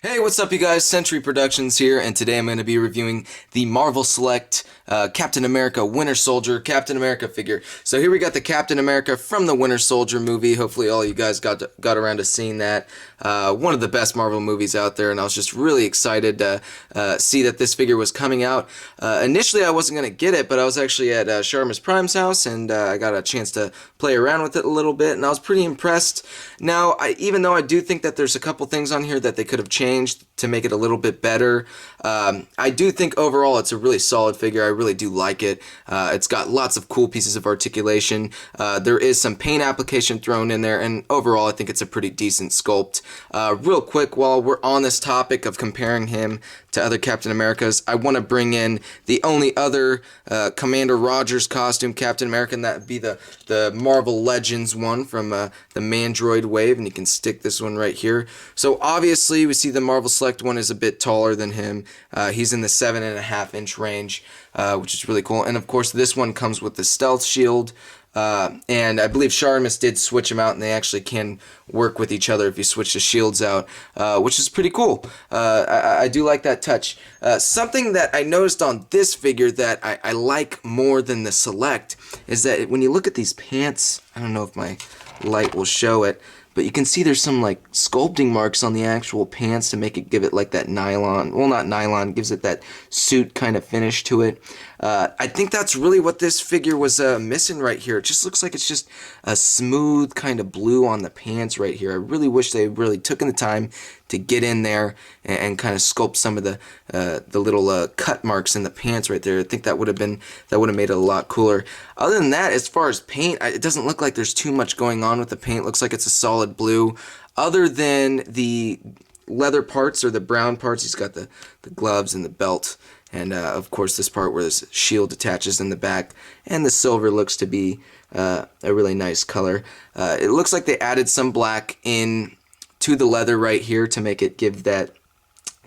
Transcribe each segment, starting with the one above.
Hey, what's up, you guys? Century Productions here, and today I'm going to be reviewing the Marvel Select Captain America Winter Soldier Captain America figure. So here we got the Captain America from the Winter Soldier movie. Hopefully, all you guys got around to seeing that. One of the best Marvel movies out there, and I was just really excited to see that this figure was coming out. Initially, I wasn't going to get it, but I was actually at Sharmus Prime's house, and I got a chance to play around with it a little bit, and I was pretty impressed. Now, even though I do think that there's a couple things on here that they could have changed to make it a little bit better. I do think overall it's a really solid figure. I really do like it. It's got lots of cool pieces of articulation. There is some paint application thrown in there, and overall I think it's a pretty decent sculpt. Real quick, while we're on this topic of comparing him to other Captain Americas, I want to bring in the only other Commander Rogers costume Captain America, and that would be the Marvel Legends one from the Mandroid wave, and you can stick this one right here. So obviously we see the Marvel Select one is a bit taller than him. He's in the 7.5-inch range, which is really cool. And of course this one comes with the stealth shield. And I believe Sharmus did switch them out, and they actually can work with each other if you switch the shields out, which is pretty cool. I do like that touch. Something that I noticed on this figure that I like more than the Select is that when you look at these pants, I don't know if my light will show it, but you can see there's some like sculpting marks on the actual pants to make it give it like that nylon, well, not nylon, gives it that suit kind of finish to it. I think that's really what this figure was missing right here. It just looks like it's just a smooth kind of blue on the pants right here. I really wish they really took the time to get in there and kind of sculpt some of the little cut marks in the pants right there. I think that would have made it a lot cooler. Other than that, as far as paint, it doesn't look like there's too much going on with the paint. It looks like it's a solid blue. Other than the leather parts or the brown parts, he's got the gloves and the belt. And of course this part where this shield attaches in the back, and the silver looks to be a really nice color. It looks like they added some black in to the leather right here to make it give that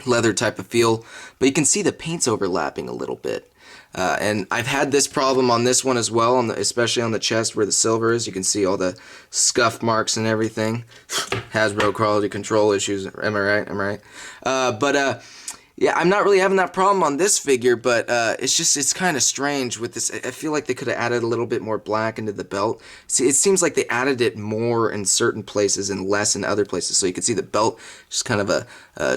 leather type of feel, but you can see the paint's overlapping a little bit. And I've had this problem on this one as well, especially on the chest where the silver is. You can see all the scuff marks and everything. Hasbro quality control issues. Am I right? I'm right. Yeah, I'm not really having that problem on this figure, but it's kind of strange with this. I feel like they could have added a little bit more black into the belt. See, it seems like they added it more in certain places and less in other places. So you can see the belt, just kind of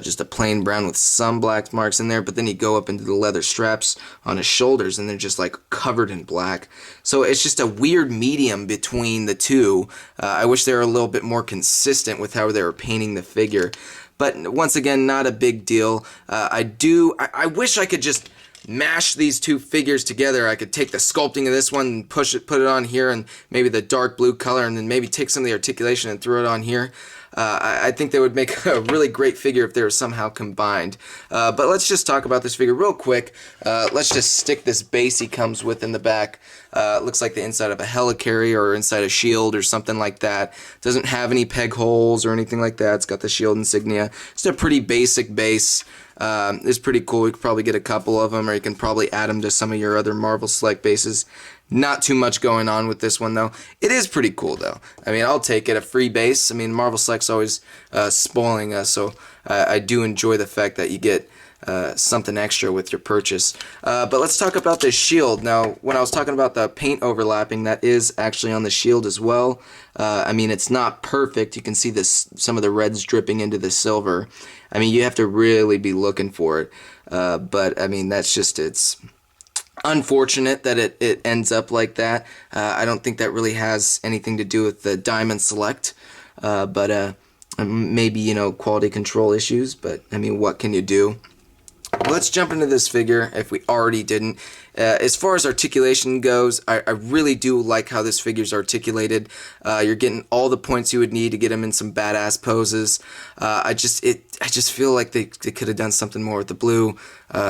just a plain brown with some black marks in there, but then you go up into the leather straps on his shoulders, and they're just like covered in black. So it's just a weird medium between the two. I wish they were a little bit more consistent with how they were painting the figure. But once again, not a big deal. I wish I could just mash these two figures together. I could take the sculpting of this one and put it on here, and maybe the dark blue color, and then maybe take some of the articulation and throw it on here. I think they would make a really great figure if they were somehow combined. But let's just talk about this figure real quick. Let's just stick this base he comes with in the back. Looks like the inside of a helicarrier or inside a shield or something like that. Doesn't have any peg holes or anything like that. It's got the shield insignia. It's a pretty basic base. It's pretty cool. You could probably get a couple of them, or you can probably add them to some of your other Marvel Select bases. Not too much going on with this one, though. It is pretty cool, though. I mean, I'll take it. A free base. I mean, Marvel Select's always spoiling us, so I do enjoy the fact that you get something extra with your purchase. But let's talk about this shield. Now, when I was talking about the paint overlapping, that is actually on the shield as well. I mean, it's not perfect. You can see some of the reds dripping into the silver. I mean, you have to really be looking for it. But, I mean, it's unfortunate that it ends up like that. I don't think that really has anything to do with the Diamond Select, but maybe, quality control issues, but I mean, what can you do? Let's jump into this figure if we already didn't. As far as articulation goes, I really do like how this figure's articulated. You're getting all the points you would need to get him in some badass poses. I just feel like they could have done something more with the blue,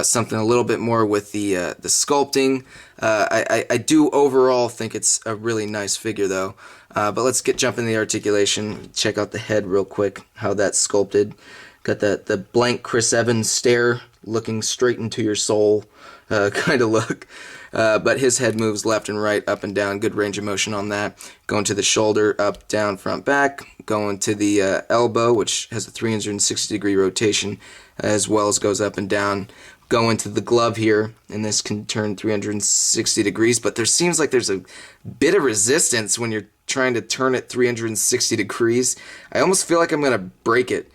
something a little bit more with the sculpting. I do overall think it's a really nice figure though. But let's jump into the articulation. Check out the head real quick, how that's sculpted. Got the blank Chris Evans stare, looking straight into your soul kind of look. but his head moves left and right, up and down, good range of motion on that. Going to the shoulder, up, down, front, back. Going to the elbow, which has a 360-degree rotation, as well as goes up and down. Go into the glove here, and this can turn 360 degrees, but there seems like there's a bit of resistance when you're trying to turn it 360 degrees. I almost feel like I'm going to break it.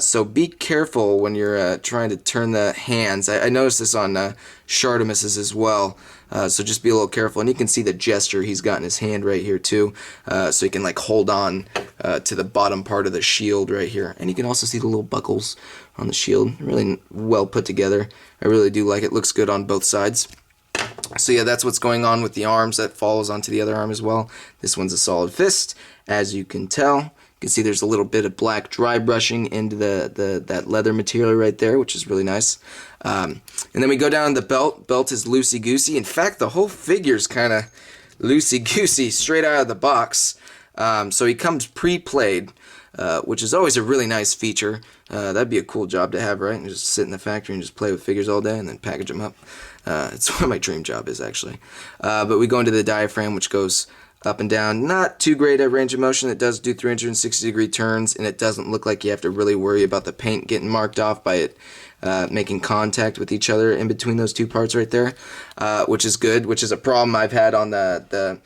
So be careful when you're trying to turn the hands. I noticed this on Shartimus's as well, so just be a little careful. And you can see the gesture he's got in his hand right here too, so he can like hold on to the bottom part of the shield right here. And you can also see the little buckles on the shield. Really well put together. I really do like it. Looks good on both sides. So yeah, that's what's going on with the arms. That follows onto the other arm as well. This one's a solid fist, as you can tell. You can see there's a little bit of black dry brushing into that leather material right there, which is really nice. And then we go down to the belt. Belt is loosey-goosey. In fact, the whole figure's kind of loosey-goosey, straight out of the box. So he comes pre-played, which is always a really nice feature. That'd be a cool job to have, right? And just sit in the factory and just play with figures all day and then package them up. It's what my dream job is, actually. But we go into the diaphragm, which goes up and down. Not too great a range of motion. It does do 360-degree turns, and it doesn't look like you have to really worry about the paint getting marked off by it making contact with each other in between those two parts right there, which is good, which is a problem I've had on the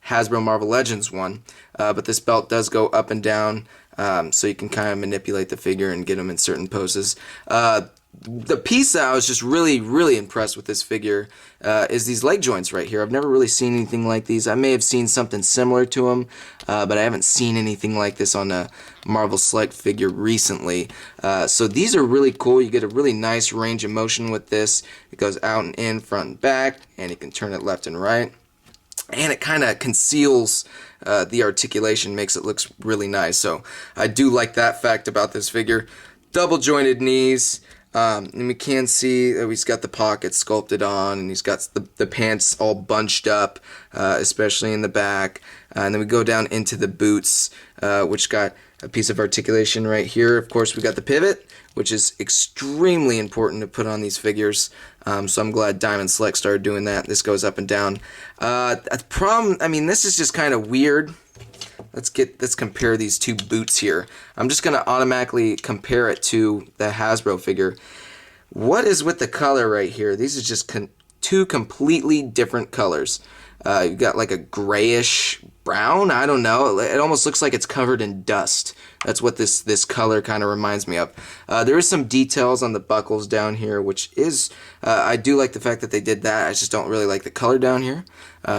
Hasbro Marvel Legends one. But this belt does go up and down, so you can kind of manipulate the figure and get them in certain poses. The piece that I was just really impressed with this figure is these leg joints right here. I've never really seen anything like these. I may have seen something similar to them, but I haven't seen anything like this on a Marvel Select figure recently. So these are really cool. You get a really nice range of motion with this. It goes out and in, front and back, and you can turn it left and right. And it kind of conceals the articulation, makes it look really nice. So I do like that fact about this figure. Double jointed knees. And we can see that he's got the pockets sculpted on, and he's got the pants all bunched up, especially in the back. And then we go down into the boots, which got a piece of articulation right here. Of course, we got the pivot, which is extremely important to put on these figures. So I'm glad Diamond Select started doing that. This goes up and down. The problem, I mean, this is just kind of weird. Let's compare these two boots here. I'm just gonna automatically compare it to the Hasbro figure. What is with the color right here? These are just two completely different colors. You've got like a grayish brown. I don't know. It almost looks like it's covered in dust. That's what this color kind of reminds me of. There is some details on the buckles down here, which is I do like the fact that they did that. I just don't really like the color down here,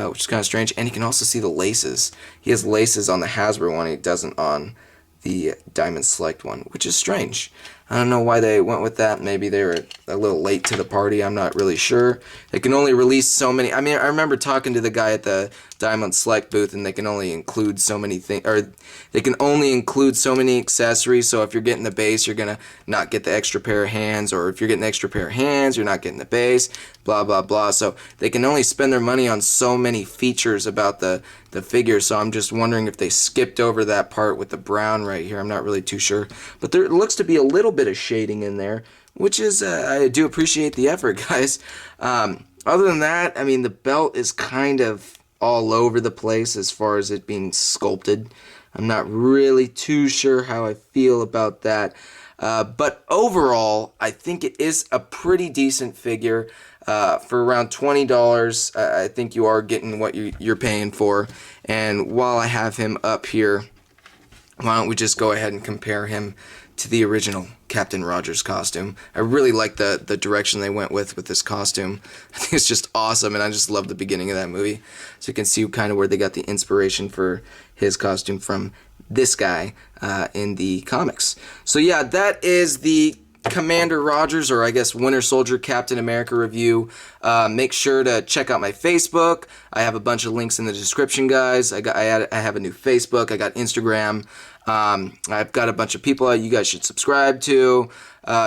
which is kind of strange. And you can also see the laces. He has laces on the Hasbro one. He doesn't on the Diamond Select one, which is strange. I don't know why they went with that. Maybe they were a little late to the party. I'm not really sure. They can only release so many. I mean, I remember talking to the guy at the Diamond Select booth, and they can only include so many things, or they can only include so many accessories. So if you're getting the base, you're gonna not get the extra pair of hands, or if you're getting the extra pair of hands, you're not getting the base. Blah blah blah. So they can only spend their money on so many features about the figure. So I'm just wondering if they skipped over that part with the brown right here. I'm not really too sure, but there looks to be a little bit of shading in there, which is I do appreciate the effort, guys. Other than that, I mean, the belt is kind of all over the place as far as it being sculpted. I'm not really too sure how I feel about that. But overall, I think it is a pretty decent figure. For around $20, I think you are getting what you're paying for. And while I have him up here, why don't we just go ahead and compare him to the original Captain Rogers costume. I really like the direction they went with this costume. I think it's just awesome, and I just love the beginning of that movie. So you can see kind of where they got the inspiration for his costume from this guy in the comics. So yeah, that is the Commander Rogers, or I guess Winter Soldier Captain America review. Make sure to check out my Facebook. I have a bunch of links in the description, guys. I have a new Facebook. I got Instagram. I've got a bunch of people you guys should subscribe to.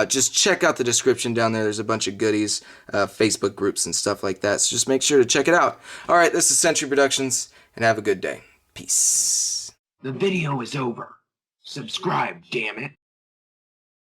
Just check out the description down there. There's a bunch of goodies, Facebook groups and stuff like that. So just make sure to check it out. All right, this is Century Productions, and have a good day. Peace. The video is over. Subscribe, damn it.